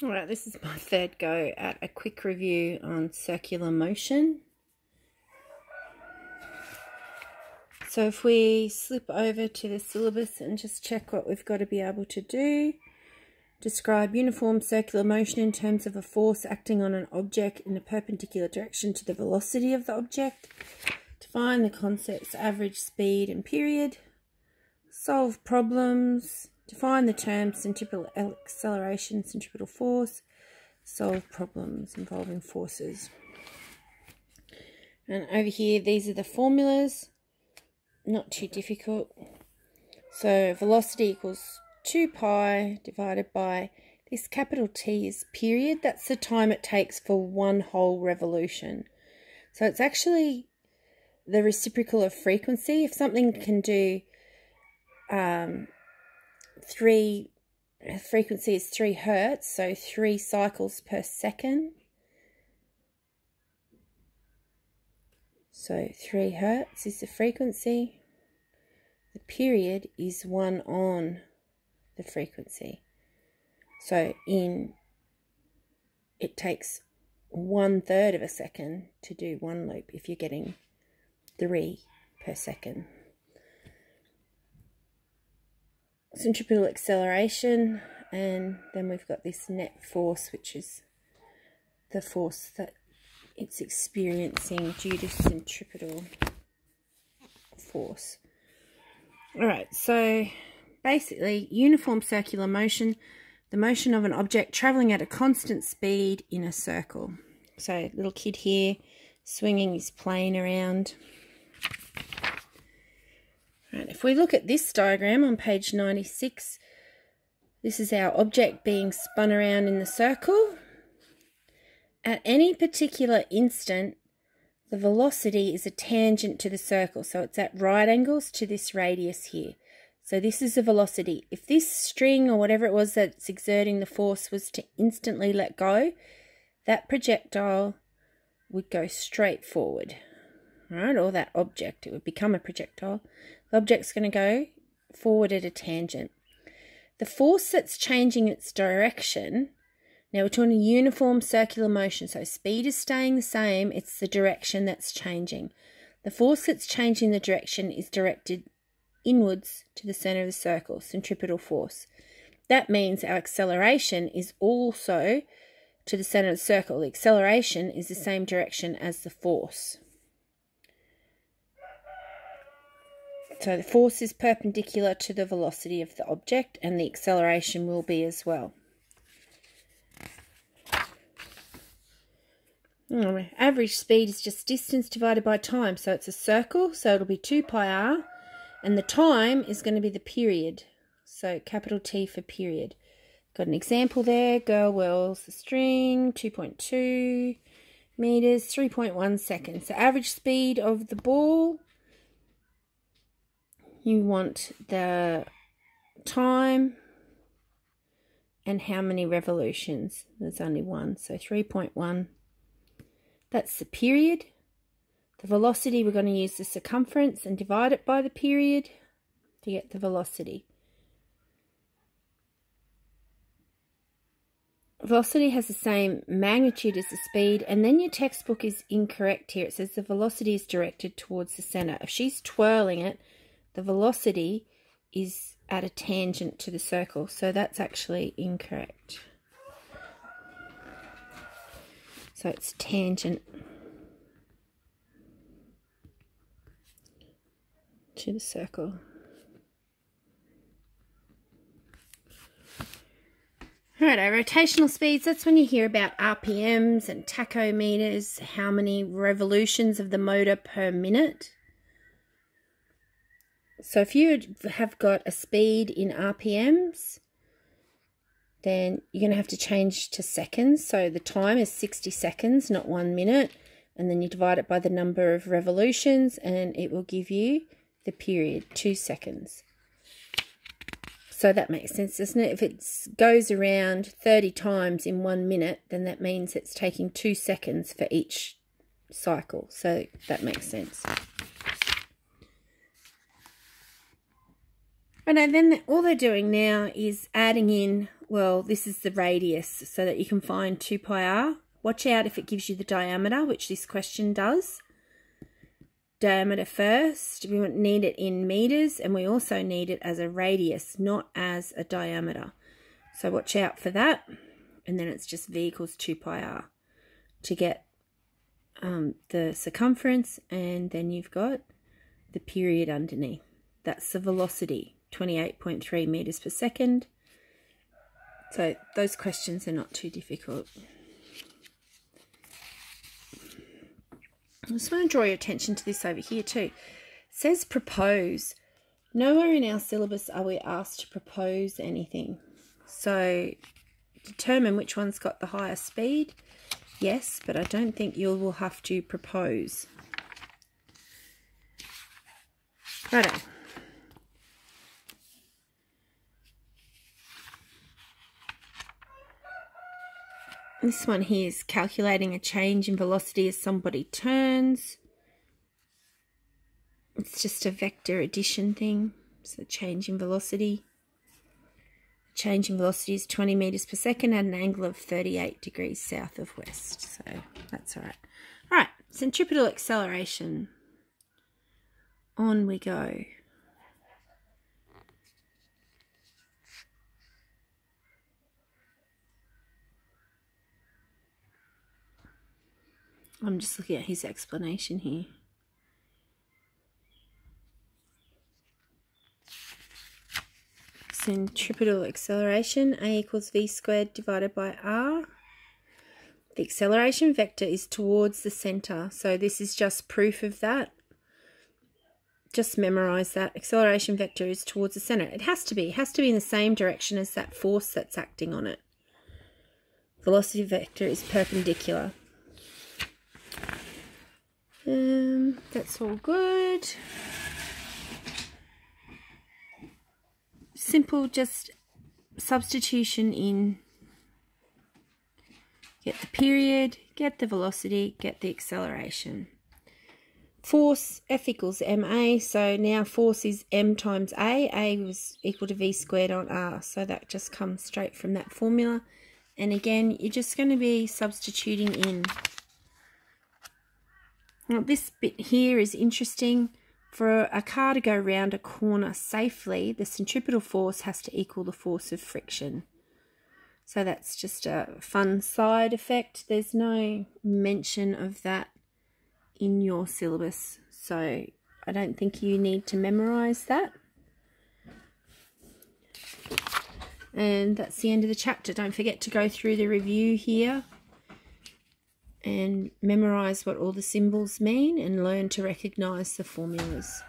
All right, this is my third go at a quick review on circular motion. So if we slip over to the syllabus and just check what we've got to be able to do. Describe uniform circular motion in terms of a force acting on an object in a perpendicular direction to the velocity of the object. Define the concepts average, speed and period. Solve problems. Define the terms centripetal acceleration, centripetal force. Solve problems involving forces. And over here, these are the formulas. Not too difficult. So velocity equals 2 pi divided by this capital T is period. That's the time it takes for one whole revolution. So it's actually the reciprocal of frequency. If something can do frequency is 3 hertz, so 3 cycles per second. So 3 hertz is the frequency. The period is 1 on the frequency. So it takes 1/3 of a second to do one loop if you're getting 3 per second. Centripetal acceleration, and then we've got this net force, which is the force that it's experiencing due to centripetal force. Alright, so basically uniform circular motion, the motion of an object travelling at a constant speed in a circle. So little kid here swinging his plane around. Right, if we look at this diagram on page 96, this is our object being spun around in the circle. At any particular instant, the velocity is a tangent to the circle, so it's at right angles to this radius here. So this is the velocity. If this string or whatever it was that's exerting the force was to instantly let go, that projectile would go straight forward. Right, or that object, it would become a projectile. The object's going to go forward at a tangent. The force that's changing its direction, now we're talking uniform circular motion, so speed is staying the same, it's the direction that's changing. The force that's changing the direction is directed inwards to the centre of the circle, centripetal force. That means our acceleration is also to the centre of the circle. The acceleration is the same direction as the force. So the force is perpendicular to the velocity of the object, and the acceleration will be as well. Average speed is just distance divided by time. So it's a circle, so it'll be 2 pi r, and the time is going to be the period. So capital T for period. Got an example there. Girl whirls the string, 2.2 meters, 3.1 seconds. So average speed of the ball. You want the time and how many revolutions. There's only one, so 3.1. That's the period. The velocity, we're going to use the circumference and divide it by the period to get the velocity. Velocity has the same magnitude as the speed, and then your textbook is incorrect here. It says the velocity is directed towards the centre. If she's twirling it, the velocity is at a tangent to the circle, so that's actually incorrect. So it's tangent to the circle. Alright, rotational speeds, that's when you hear about RPMs and tachometers, how many revolutions of the motor per minute. So if you have got a speed in RPMs, then you're going to have to change to seconds. So the time is 60 seconds, not 1 minute. And then you divide it by the number of revolutions, and it will give you the period, 2 seconds. So that makes sense, doesn't it? If it goes around 30 times in 1 minute, then that means it's taking 2 seconds for each cycle. So that makes sense. And then all they're doing now is adding in Well, this is the radius so that you can find 2 pi r. Watch out if it gives you the diameter, which this question does. Diameter first, we need it in meters, and we also need it as a radius, not as a diameter. So watch out for that. And then it's just V equals 2 pi r to get the circumference, and then you've got the period underneath. That's the velocity, 28.3 meters per second. So those questions are not too difficult. I just want to draw your attention to this over here too. It says propose. Nowhere in our syllabus are we asked to propose anything. So determine which one's got the higher speed. Yes, but I don't think you will have to propose. Righto. This one here is calculating a change in velocity as somebody turns. It's just a vector addition thing. So change in velocity. Change in velocity is 20 meters per second at an angle of 38 degrees south of west. So that's all right. All right, centripetal acceleration. On we go. I'm just looking at his explanation here. Centripetal acceleration, A equals V squared divided by R. The acceleration vector is towards the center, so this is just proof of that. Just memorize that. Acceleration vector is towards the center. It has to be in the same direction as that force that's acting on it. Velocity vector is perpendicular. That's all good. Simple, just substitution in. Get the period, get the velocity, get the acceleration. Force, F equals ma, so now force is m times a was equal to v squared on r, so that just comes straight from that formula. And again, you're just going to be substituting in. Now, this bit here is interesting. For a car to go round a corner safely, the centripetal force has to equal the force of friction. So that's just a fun side effect. There's no mention of that in your syllabus, so I don't think you need to memorize that. And that's the end of the chapter. Don't forget to go through the review here and memorize what all the symbols mean and learn to recognize the formulas.